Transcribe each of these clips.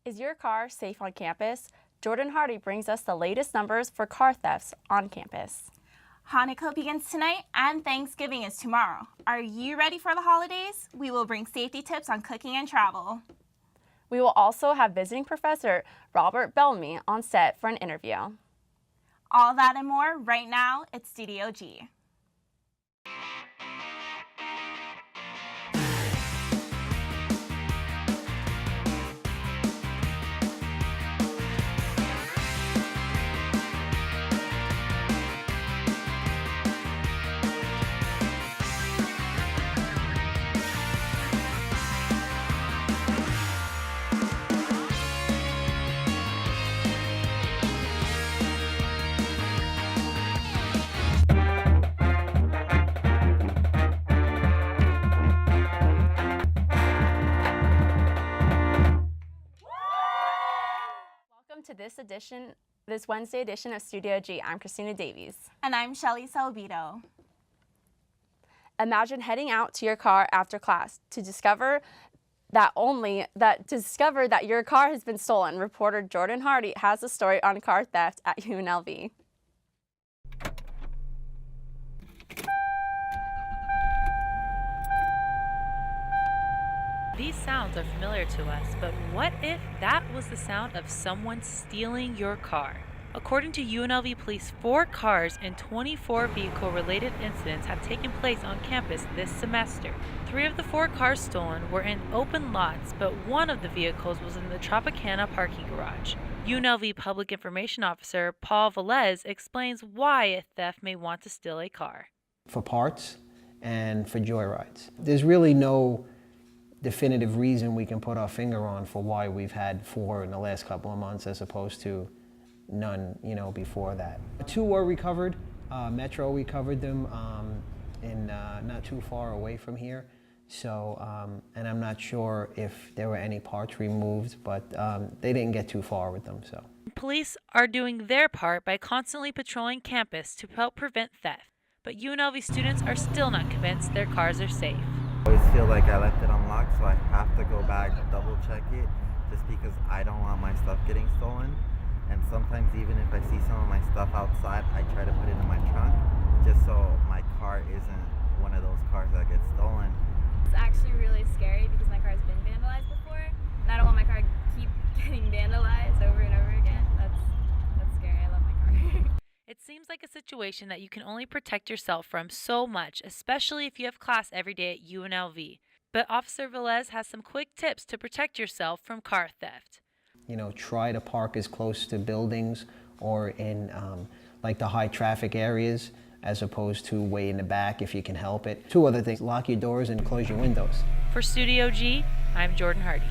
Is your car safe on campus? Jordan Hardy brings us the latest numbers for car thefts on campus. Hanukkah begins tonight and Thanksgiving is tomorrow. Are you ready for the holidays? We will bring safety tips on cooking and travel. We will also have visiting professor Robert Bellamy on set for an interview. All that and more right now, it's Studio G. Welcome to this Wednesday edition of Studio G. I'm Christina Davies. And I'm Shelly Salvito. Imagine heading out to your car after class to discover that your car has been stolen. Reporter Jordan Hardy has a story on car theft at UNLV. These sounds are familiar to us, but what if that was the sound of someone stealing your car? According to UNLV police, 4 cars and 24 vehicle-related incidents have taken place on campus this semester. 3 of the 4 cars stolen were in open lots, but one of the vehicles was in the Tropicana parking garage. UNLV Public Information Officer Paul Velez explains why a theft may want to steal a car. For parts and for joyrides. There's really no definitive reason we can put our finger on for why we've had 4 in the last couple of months as opposed to none, before that. 2 were recovered. Metro recovered them in not too far away from here. So, and I'm not sure if there were any parts removed, but they didn't get too far with them. So, police are doing their part by constantly patrolling campus to help prevent theft. But UNLV students are still not convinced their cars are safe. I always feel like I left it unlocked, so I have to go back, double check it, just because I don't want my stuff getting stolen. And sometimes even if I see some of my stuff outside, I try to put it in my trunk, just so my car isn't one of those cars that gets stolen. It's actually really scary because my car's been vandalized before, and I don't want my car to keep getting vandalized over and over again. That's scary. I love my car. It seems like a situation that you can only protect yourself from so much, especially if you have class every day at UNLV. But Officer Velez has some quick tips to protect yourself from car theft. Try to park as close to buildings or in like the high traffic areas as opposed to way in the back if you can help it. 2 other things, lock your doors and close your windows. For Studio G, I'm Jordan Hardy.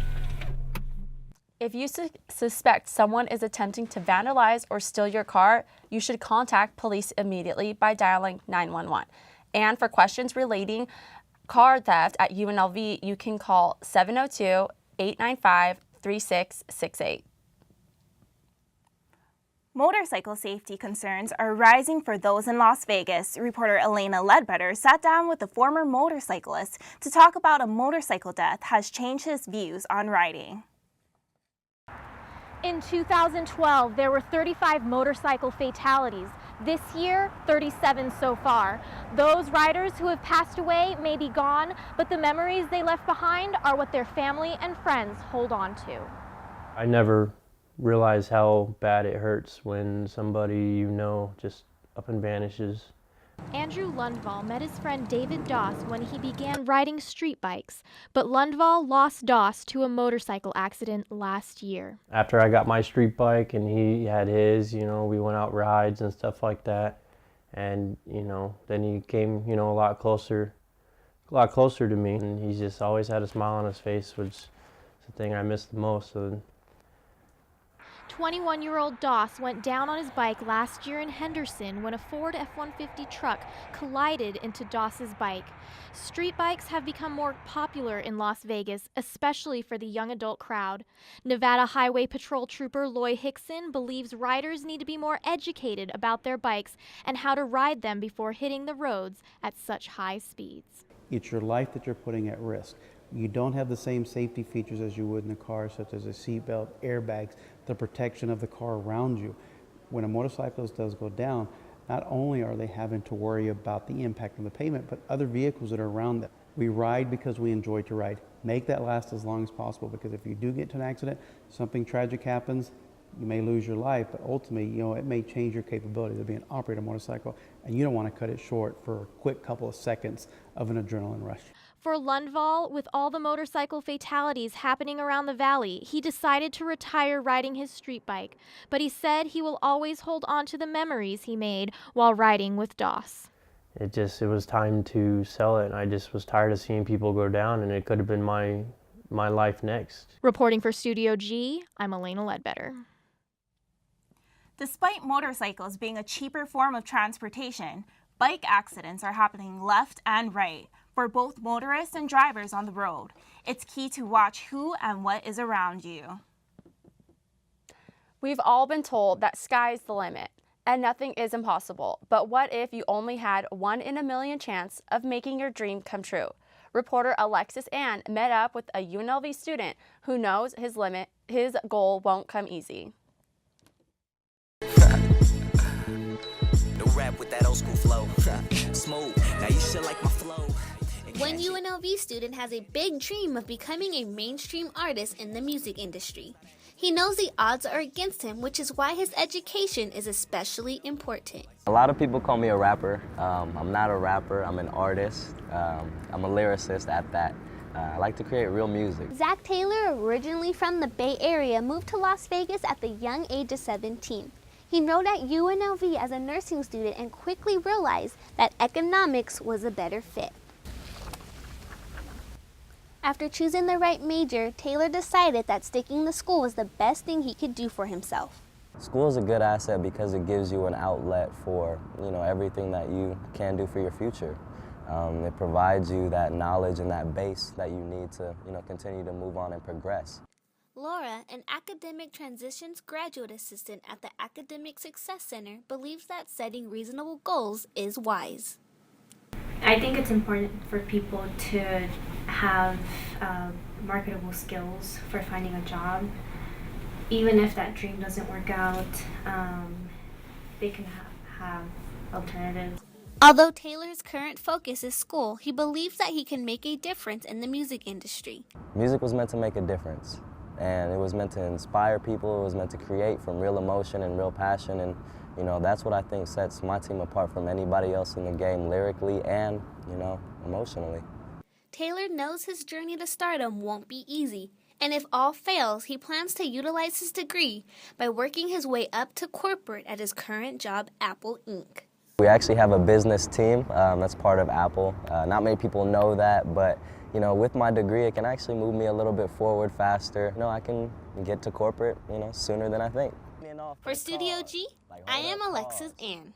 If you suspect someone is attempting to vandalize or steal your car, you should contact police immediately by dialing 911. And for questions relating car theft at UNLV, you can call 702-895-3668. Motorcycle safety concerns are rising for those in Las Vegas. Reporter Elena Ledbetter sat down with a former motorcyclist to talk about a motorcycle death has changed his views on riding. In 2012, there were 35 motorcycle fatalities. This year, 37 so far. Those riders who have passed away may be gone, but the memories they left behind are what their family and friends hold on to. I never realized how bad it hurts when somebody just up and vanishes. Andrew Lundvall met his friend David Doss when he began riding street bikes, but Lundvall lost Doss to a motorcycle accident last year. After I got my street bike and he had his, we went out rides and stuff like that. And, then he came, a lot closer to me. And he's just always had a smile on his face, which is the thing I miss the most. So 21-year-old Doss went down on his bike last year in Henderson when a Ford F-150 truck collided into Doss's bike. Street bikes have become more popular in Las Vegas, especially for the young adult crowd. Nevada Highway Patrol Trooper Loy Hickson believes riders need to be more educated about their bikes and how to ride them before hitting the roads at such high speeds. It's your life that you're putting at risk. You don't have the same safety features as you would in a car, such as a seatbelt, airbags, the protection of the car around you. When a motorcyclist does go down, not only are they having to worry about the impact on the pavement, but other vehicles that are around them. We ride because we enjoy to ride. Make that last as long as possible, because if you do get into an accident, something tragic happens, you may lose your life, but ultimately, it may change your capability to be an operator of a motorcycle, and you don't want to cut it short for a quick couple of seconds of an adrenaline rush. For Lundvall, with all the motorcycle fatalities happening around the valley, he decided to retire riding his street bike. But he said he will always hold on to the memories he made while riding with Doss. It was time to sell it, and I just was tired of seeing people go down, and it could have been my life next. Reporting for Studio G, I'm Elena Ledbetter. Despite motorcycles being a cheaper form of transportation, bike accidents are happening left and right for both motorists and drivers on the road. It's key to watch who and what is around you. We've all been told that sky's the limit and nothing is impossible. But what if you only had 1 in a million chance of making your dream come true? Reporter Alexis Ann met up with a UNLV student who knows his goal won't come easy. No rap with that old school flow. Smooth. Now you should like my flow. One UNLV student has a big dream of becoming a mainstream artist in the music industry. He knows the odds are against him, which is why his education is especially important. A lot of people call me a rapper. I'm not a rapper, I'm an artist. I'm a lyricist at that. I like to create real music. Zach Taylor, originally from the Bay Area, moved to Las Vegas at the young age of 17. He enrolled at UNLV as a nursing student and quickly realized that economics was a better fit. After choosing the right major, Taylor decided that sticking to school was the best thing he could do for himself. School is a good asset because it gives you an outlet for, everything that you can do for your future. It provides you that knowledge and that base that you need to, continue to move on and progress. Laura, an academic transitions graduate assistant at the Academic Success Center, believes that setting reasonable goals is wise. I think it's important for people to have marketable skills for finding a job. Even if that dream doesn't work out, they can have alternatives. Although Taylor's current focus is school, he believes that he can make a difference in the music industry. Music was meant to make a difference, and it was meant to inspire people. It was meant to create from real emotion and real passion, and that's what I think sets my team apart from anybody else in the game, lyrically and, emotionally. Taylor knows his journey to stardom won't be easy, and if all fails, he plans to utilize his degree by working his way up to corporate at his current job, Apple Inc. We actually have a business team that's part of Apple. Not many people know that, but with my degree, it can actually move me a little bit forward faster. I can get to corporate, sooner than I think. For Studio G, I am Alexis Ann.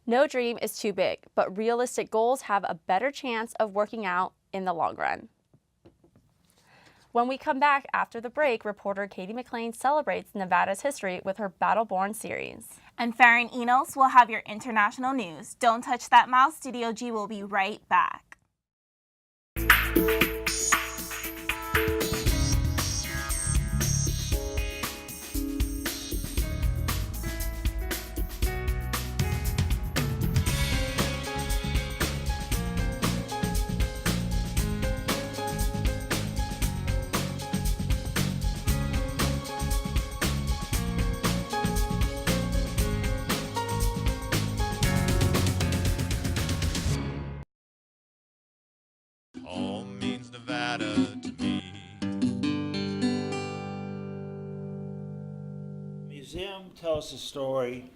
No dream is too big, but realistic goals have a better chance of working out in the long run. When we come back after the break, reporter Katie McLean celebrates Nevada's history with her Battleborn series. And Farron Enos will have your international news. Don't touch that mouse. Studio G will be right back. All means Nevada to me. Museum tells the story,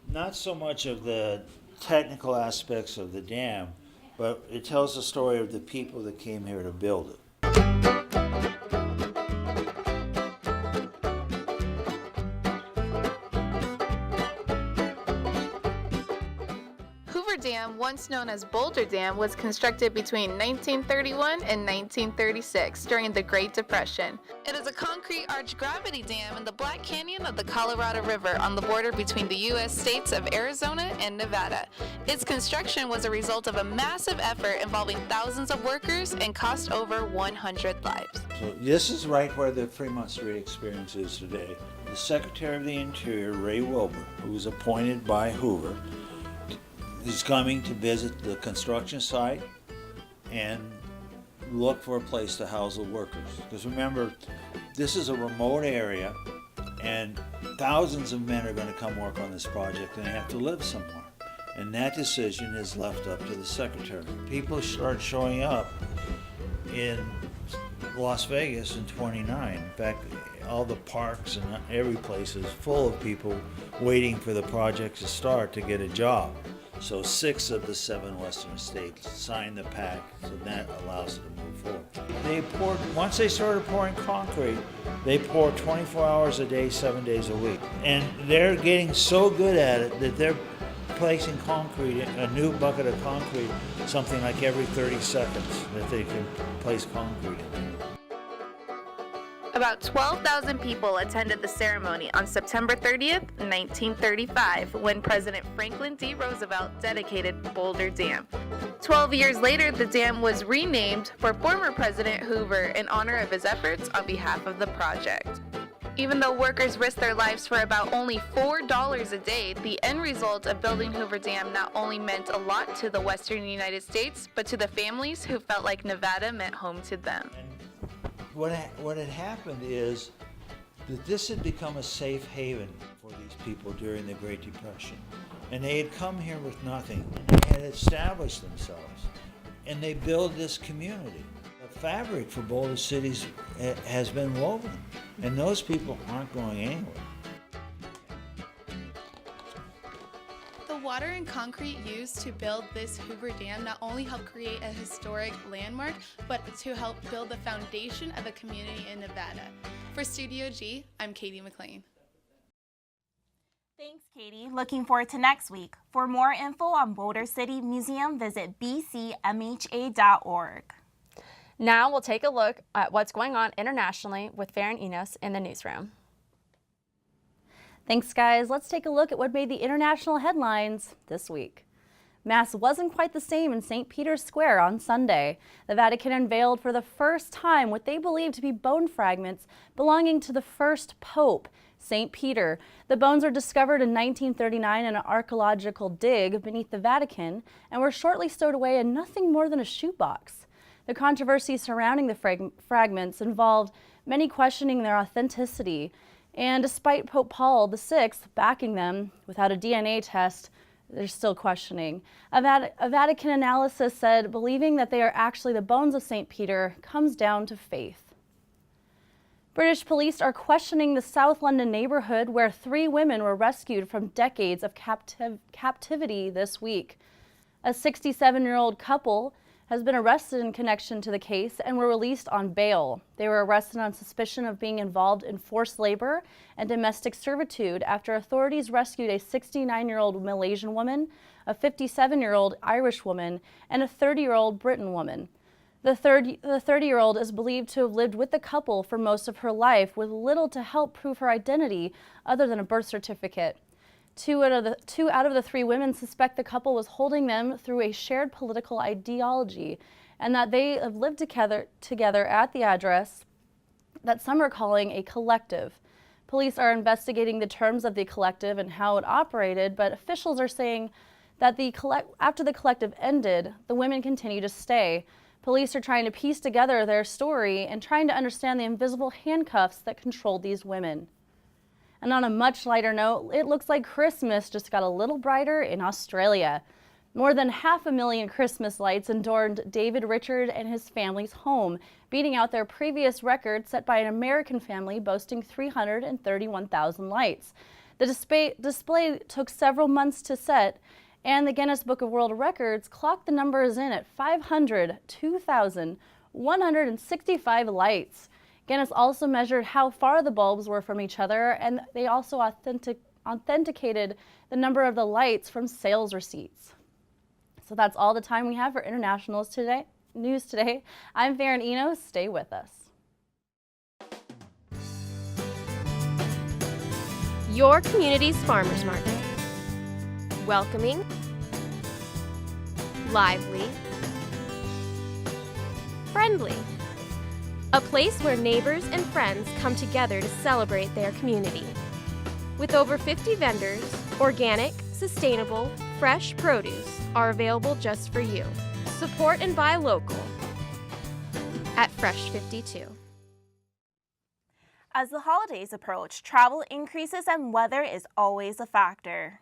not so much of the technical aspects of the dam, but it tells the story of the people that came here to build it. Dam, once known as Boulder Dam, was constructed between 1931 and 1936 during the Great Depression. It is a concrete arch gravity dam in the Black Canyon of the Colorado River on the border between the U.S. states of Arizona and Nevada. Its construction was a result of a massive effort involving thousands of workers and cost over 100 lives. So this is right where the Fremont Street experience is today. The Secretary of the Interior, Ray Wilbur, who was appointed by Hoover, is coming to visit the construction site and look for a place to house the workers. Because remember, this is a remote area and thousands of men are going to come work on this project and they have to live somewhere. And that decision is left up to the Secretary. People start showing up in Las Vegas in '29. In fact, all the parks and every place is full of people waiting for the project to start to get a job. So 6 of the 7 western states signed the pact, so that allows it to move forward. Once they started pouring concrete, they pour 24 hours a day, 7 days a week. And they're getting so good at it that they're placing concrete, a new bucket of concrete, something like every 30 seconds that they can place concrete in there. About 12,000 people attended the ceremony on September 30th, 1935, when President Franklin D. Roosevelt dedicated Boulder Dam. 12 years later, the dam was renamed for former President Hoover in honor of his efforts on behalf of the project. Even though workers risked their lives for about only $4 a day, the end result of building Hoover Dam not only meant a lot to the western United States, but to the families who felt like Nevada meant home to them. What had happened is that this had become a safe haven for these people during the Great Depression. And they had come here with nothing, and they had established themselves. And they built this community. The fabric for Boulder cities has been woven, and those people aren't going anywhere. The water and concrete used to build this Hoover Dam not only helped create a historic landmark, but to help build the foundation of a community in Nevada. For Studio G, I'm Katie McLean. Thanks, Katie. Looking forward to next week. For more info on Boulder City Museum, visit bcmha.org. Now we'll take a look at what's going on internationally with Farron Enos in the newsroom. Thanks, guys. Let's take a look at what made the international headlines this week. Mass wasn't quite the same in St. Peter's Square on Sunday. The Vatican unveiled for the first time what they believe to be bone fragments belonging to the first pope, St. Peter. The bones were discovered in 1939 in an archaeological dig beneath the Vatican and were shortly stowed away in nothing more than a shoebox. The controversy surrounding the fragments involved many questioning their authenticity. And despite Pope Paul VI backing them without a DNA test, they're still questioning. A Vatican analysis said believing that they are actually the bones of St. Peter comes down to faith. British police are questioning the South London neighborhood where 3 women were rescued from decades of captivity this week. A 67-year-old couple has been arrested in connection to the case and were released on bail. They were arrested on suspicion of being involved in forced labor and domestic servitude after authorities rescued a 69-year-old Malaysian woman, a 57-year-old Irish woman, and a 30-year-old Briton woman. The 30-year-old is believed to have lived with the couple for most of her life with little to help prove her identity other than a birth certificate. Two out of the 3 women suspect the couple was holding them through a shared political ideology and that they have lived together at the address that some are calling a collective. Police are investigating the terms of the collective and how it operated, but officials are saying that after the collective ended, the women continue to stay. Police are trying to piece together their story and trying to understand the invisible handcuffs that controlled these women. And on a much lighter note, it looks like Christmas just got a little brighter in Australia. More than 500,000 Christmas lights adorned David Richard and his family's home, beating out their previous record set by an American family boasting 331,000 lights. The display took several months to set, and the Guinness Book of World Records clocked the numbers in at 502,165 lights. Guinness also measured how far the bulbs were from each other, and they also authenticated the number of the lights from sales receipts. So that's all the time we have for Internationals today. News today. I'm Farron Eno. Stay with us. Your community's farmers market. Welcoming, lively, friendly. A place where neighbors and friends come together to celebrate their community. With over 50 vendors, organic, sustainable, fresh produce are available just for you. Support and buy local at Fresh 52. As the holidays approach, travel increases and weather is always a factor.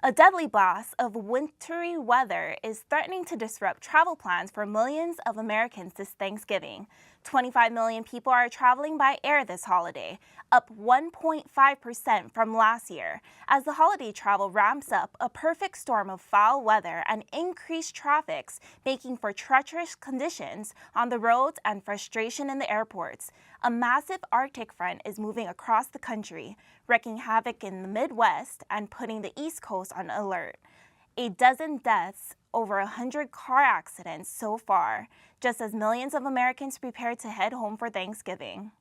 A deadly blast of wintry weather is threatening to disrupt travel plans for millions of Americans this Thanksgiving. 25 million people are traveling by air this holiday, up 1.5% from last year. As the holiday travel ramps up, a perfect storm of foul weather and increased traffic making for treacherous conditions on the roads and frustration in the airports. A massive Arctic front is moving across the country, wreaking havoc in the Midwest and putting the East Coast on alert. A dozen deaths, over 100 car accidents so far, just as millions of Americans prepare to head home for Thanksgiving.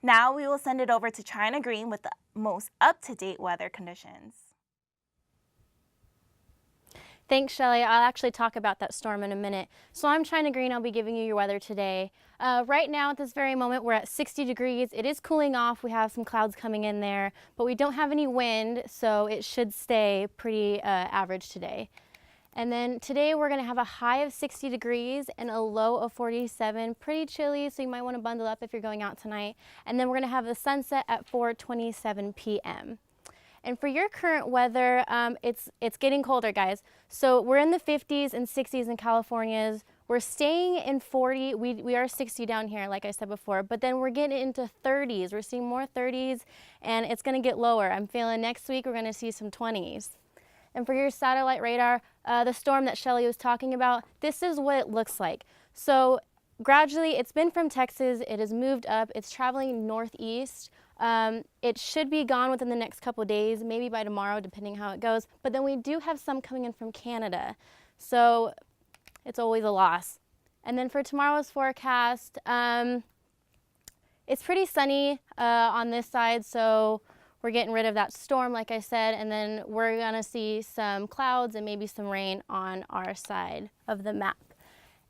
Now we will send it over to China Green with the most up-to-date weather conditions. Thanks, Shelly. I'll actually talk about that storm in a minute. So I'm China Green. I'll be giving you your weather today. Right now, at this very moment, we're at 60 degrees. It is cooling off. We have some clouds coming in there, but we don't have any wind, so it should stay pretty average today. And then today we're going to have a high of 60 degrees and a low of 47. Pretty chilly, so you might want to bundle up if you're going out tonight. And then we're going to have the sunset at 4:27 p.m. And for your current weather, it's getting colder, guys. So we're in the 50s and 60s in California's. We're staying in 40. We are 60 down here, like I said before, but then we're getting into 30s. We're seeing more 30s, and it's going to get lower. I'm feeling next week we're going to see some 20s. And for your satellite radar, the storm that Shelly was talking about, this is what it looks like. So gradually, it's been from Texas. It has moved up. It's traveling northeast. It should be gone within the next couple of days, maybe by tomorrow, depending how it goes. But then we do have some coming in from Canada. So it's always a loss. And then for tomorrow's forecast, it's pretty sunny on this side. So we're getting rid of that storm, like I said, and then we're gonna see some clouds and maybe some rain on our side of the map.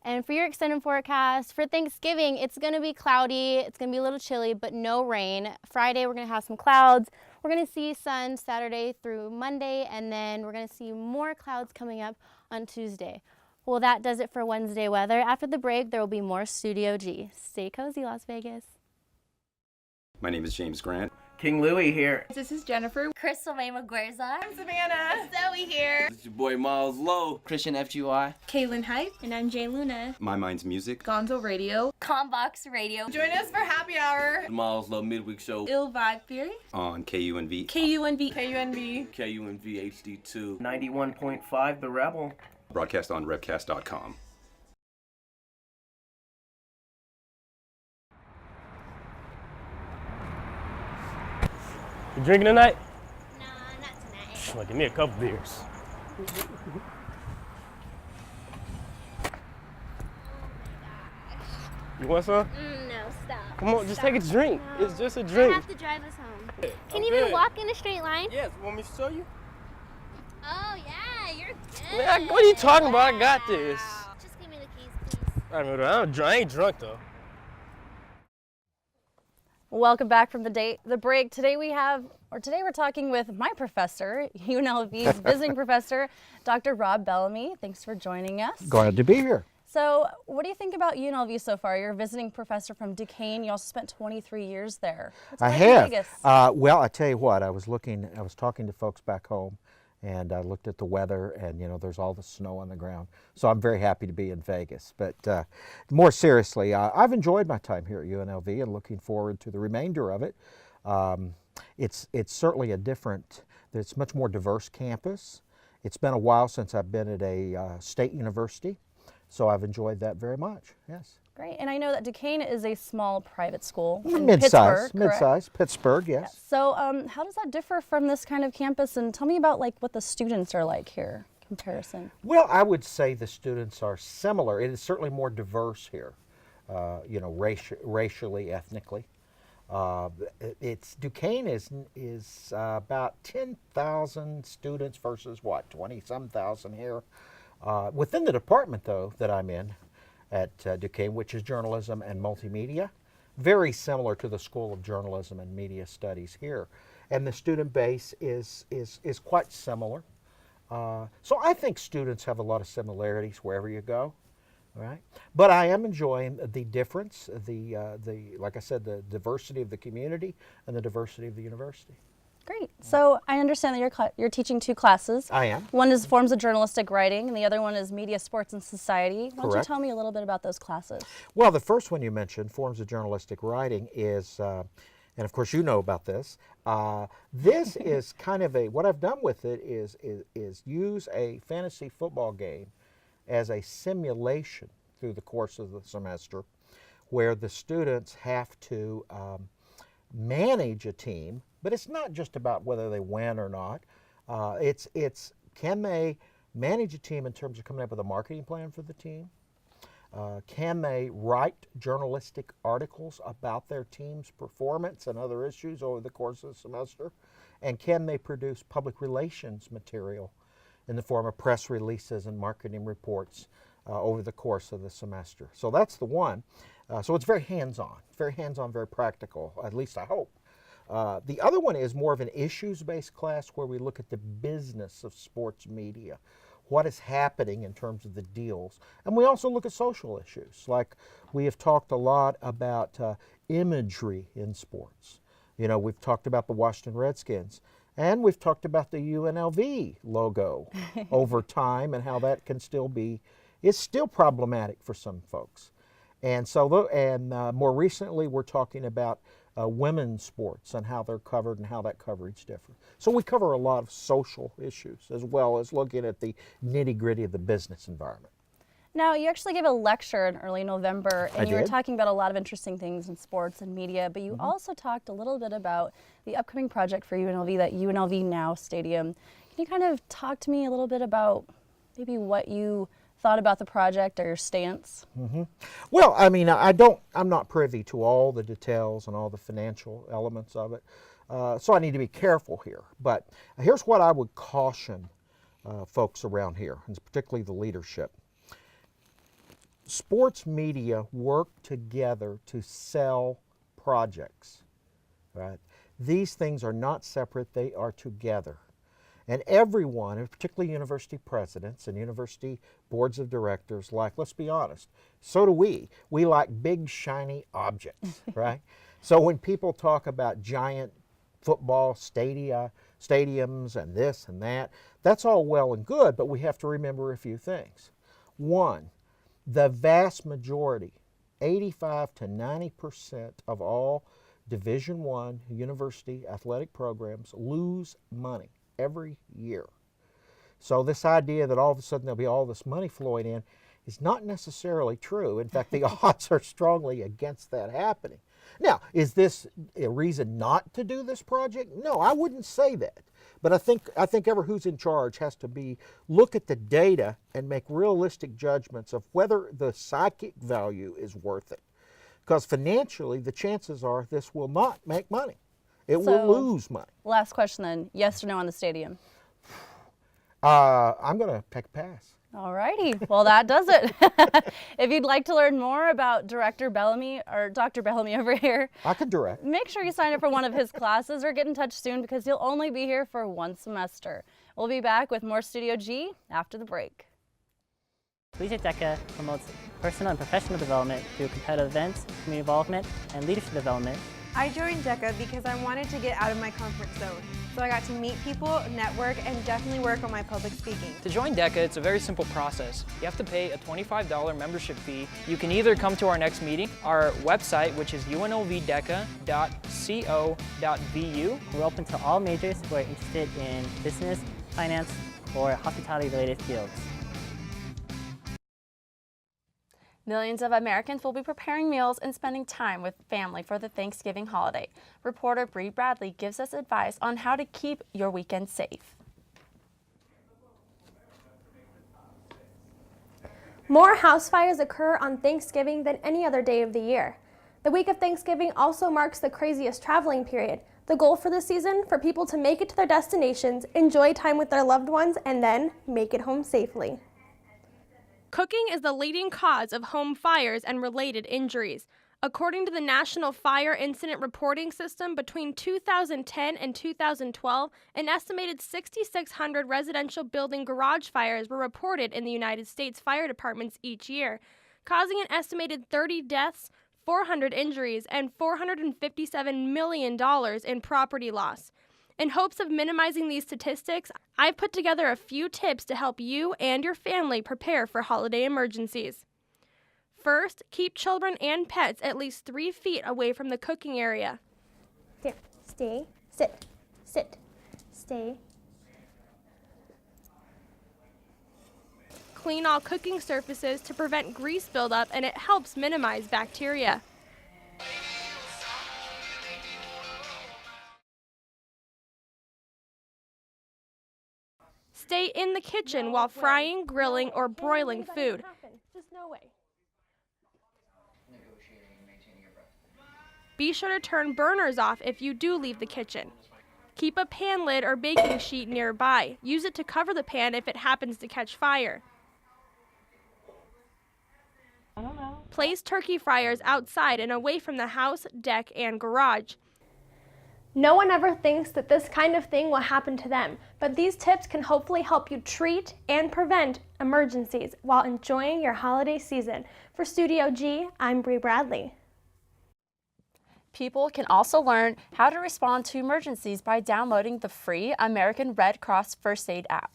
And for your extended forecast, for Thanksgiving, it's gonna be cloudy, it's gonna be a little chilly, but no rain. Friday, we're gonna have some clouds. We're gonna see sun Saturday through Monday, and then we're gonna see more clouds coming up on Tuesday. Well, that does it for Wednesday weather. After the break, there will be more Studio G. Stay cozy, Las Vegas. My name is James Grant. King Louie here. This is Jennifer. Crystal May McGuerza. I'm Savannah. Zoe here. This is your boy Miles Lowe. Christian FGY. Kaylin Hype. And I'm Jay Luna. My Mind's Music. Gonzo Radio. Combox Radio. Join us for Happy Hour. The Miles Lowe Midweek Show. Ill Vibe Theory. On KUNV. KUNV. KUNV. KUNV HD2. 91.5 The Rebel. Broadcast on Revcast.com. You drinking tonight? Nah, not tonight. Well, give me a couple beers. You want some? No, stop. Come on, just Stop. take a drink. No. It's just a drink. I have to drive us home. Can I'm you even good. walk in a straight line? Yes, want me to show you? Oh, yeah, you're good. Man, what are you talking about? I got this. Just give me the keys, please. I ain't drunk though. Welcome back from the break. Today we're talking with my professor, UNLV's visiting professor, Dr. Rob Bellamy. Thanks for joining us. Glad to be here. So, what do you think about UNLV so far? You're a visiting professor from Duquesne. You also spent 23 years there. What's I it like in have. Vegas? Well, I tell you what, I was talking to folks back home, and I looked at the weather, and there's all the snow on the ground. So I'm very happy to be in Vegas. But more seriously, I've enjoyed my time here at UNLV and looking forward to the remainder of it. It's certainly it's much more diverse campus. It's been a while since I've been at a state university, so I've enjoyed that very much, yes. Great, and I know that Duquesne is a small private school in Mid-size, Pittsburgh, Pittsburgh, yes. So how does that differ from this kind of campus? And tell me about what the students are like here. comparison? Well, I would say the students are similar. It is certainly more diverse here, you know, racially, ethnically. Duquesne is about 10,000 students versus what, 20-some thousand here. Within the department, though, that I'm in at Duquesne, which is journalism and multimedia, very similar to the School of Journalism and Media Studies here. And the student base is quite similar. So I think students have a lot of similarities wherever you go, right? But I am enjoying the difference, like I said, the diversity of the community and the diversity of the university. Great. So I understand that you're teaching 2 classes. I am. One is Forms of Journalistic Writing, and the other one is Media, Sports, and Society. Why don't you tell me a little bit about those classes? Well, the first one you mentioned, Forms of Journalistic Writing, is, and of course you know about this, this is kind of what I've done with it is use a fantasy football game as a simulation through the course of the semester, where the students have to manage a team. But it's not just about whether they win or not. It's can they manage a team in terms of coming up with a marketing plan for the team? Can they write journalistic articles about their team's performance and other issues over the course of the semester? And can they produce public relations material in the form of press releases and marketing reports over the course of the semester? So that's the one. So it's very hands-on, very practical, at least I hope. The other one is more of an issues-based class where we look at the business of sports media, what is happening in terms of the deals. And we also look at social issues, like we have talked a lot about imagery in sports. You know, we've talked about the Washington Redskins, and we've talked about the UNLV logo over time and how that can still be, is still problematic for some folks. And so, more recently, we're talking about women's sports and how they're covered and how that coverage differs. So we cover a lot of social issues as well as looking at the nitty-gritty of the business environment. Now, you actually gave a lecture in early November, and you were talking about a lot of interesting things in sports and media, but you also talked a little bit about the upcoming project for UNLV, that UNLV Now Stadium. Can you kind of talk to me a little bit about maybe what you thought about the project or your stance? Well, I mean, I'm not privy to all the details and all the financial elements of it, so I need to be careful here. But here's what I would caution folks around here, and particularly the leadership. Sports media work together to sell projects, right? These things are not separate, they are together. And everyone, and particularly university presidents and university boards of directors, like, let's be honest, so do we. We like big, shiny objects, right? So when people talk about giant football stadiums and this and that, that's all well and good, but we have to remember a few things. One, the vast majority, 85 to 90% of all Division I university athletic programs lose money every year. So this idea that all of a sudden there'll be all this money flowing in is not necessarily true. In fact, the odds are strongly against that happening. Now, is this a reason not to do this project? No, I wouldn't say that. But I think ever who's in charge has to look at the data and make realistic judgments of whether the psychic value is worth it. Because financially, the chances are this will not make money. It will lose money. Last question then, yes or no on the stadium? I'm going to take a pass. All righty, well that does it. If you'd like to learn more about Director Bellamy, or Dr. Bellamy over here, I could direct. Make sure you sign up for one of his classes or get in touch soon, because he'll only be here for one semester. We'll be back with more Studio G after the break. Collegiate DECA promotes personal and professional development through competitive events, community involvement, and leadership development. I joined DECA because I wanted to get out of my comfort zone. So I got to meet people, network, and definitely work on my public speaking. To join DECA, it's a very simple process. You have to pay a $25 membership fee. You can either come to our next meeting, our website, which is unlvdeca.co.vu. We're open to all majors who are interested in business, finance, or hospitality-related fields. Millions of Americans will be preparing meals and spending time with family for the Thanksgiving holiday. Reporter Bree Bradley gives us advice on how to keep your weekend safe. More house fires occur on Thanksgiving than any other day of the year. The week of Thanksgiving also marks the craziest traveling period. The goal for the season, for people to make it to their destinations, enjoy time with their loved ones, and then make it home safely. Cooking is the leading cause of home fires and related injuries. According to the National Fire Incident Reporting System, between 2010 and 2012, an estimated 6,600 residential building garage fires were reported in the United States fire departments each year, causing an estimated 30 deaths, 400 injuries, and $457 million in property loss. In hopes of minimizing these statistics, I've put together a few tips to help you and your family prepare for holiday emergencies. First, keep children and pets at least 3 feet away from the cooking area. Here, stay, sit, stay. Clean all cooking surfaces to prevent grease buildup, and it helps minimize bacteria. Stay in the kitchen while frying, grilling, or broiling food. Just no way. Be sure to turn burners off if you do leave the kitchen. Keep a pan lid or baking sheet nearby. Use it to cover the pan if it happens to catch fire. Place turkey fryers outside and away from the house, deck, and garage. No one ever thinks that this kind of thing will happen to them, but these tips can hopefully help you treat and prevent emergencies while enjoying your holiday season. For Studio G, I'm Bree Bradley. People can also learn how to respond to emergencies by downloading the free American Red Cross First Aid app.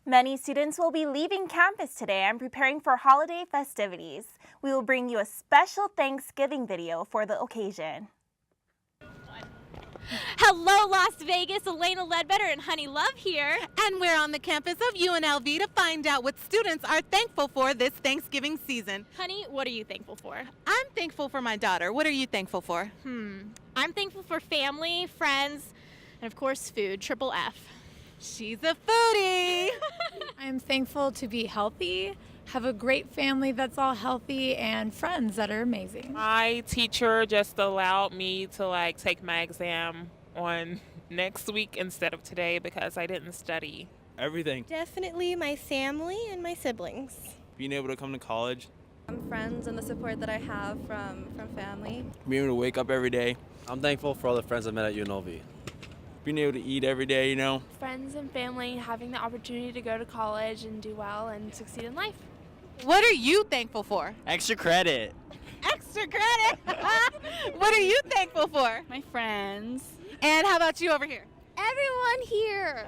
Many students will be leaving campus today and preparing for holiday festivities. We will bring you a special Thanksgiving video for the occasion. Hello, Las Vegas. Elena Ledbetter and Honey Love here. And we're on the campus of UNLV to find out what students are thankful for this Thanksgiving season. Honey, what are you thankful for? I'm thankful for my daughter. What are you thankful for? I'm thankful for family, friends, and of course food, triple F. She's a foodie. I'm thankful to be healthy, have a great family that's all healthy, and friends that are amazing. My teacher just allowed me to take my exam on next week instead of today because I didn't study. Everything. Definitely my family and my siblings. Being able to come to college. Friends and the support that I have from family. Being able to wake up every day. I'm thankful for all the friends I met at UNLV. Being able to eat every day, Friends and family, having the opportunity to go to college and do well and succeed in life. What are you thankful for? Extra credit. Extra credit. What are you thankful for? My friends. And how about you over here? Everyone here.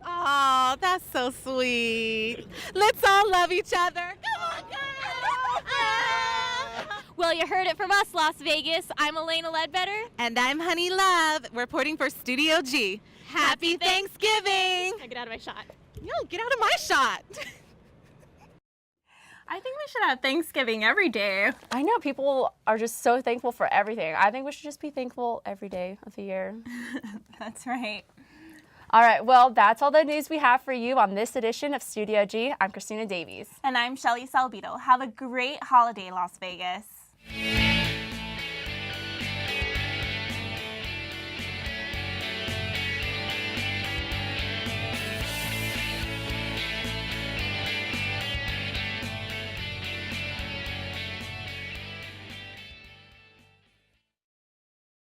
Oh, that's so sweet. Let's all love each other. Come on, girl. Well, you heard it from us, Las Vegas. I'm Elena Ledbetter. And I'm Honey Love, reporting for Studio G. Happy Thanksgiving. Get out of my shot. Yo, get out of my shot. I think we should have Thanksgiving every day. I know, people are just so thankful for everything. I think we should just be thankful every day of the year. That's right. All right, well, that's all the news we have for you on this edition of Studio G. I'm Christina Davies. And I'm Shelly Salvito. Have a great holiday, Las Vegas.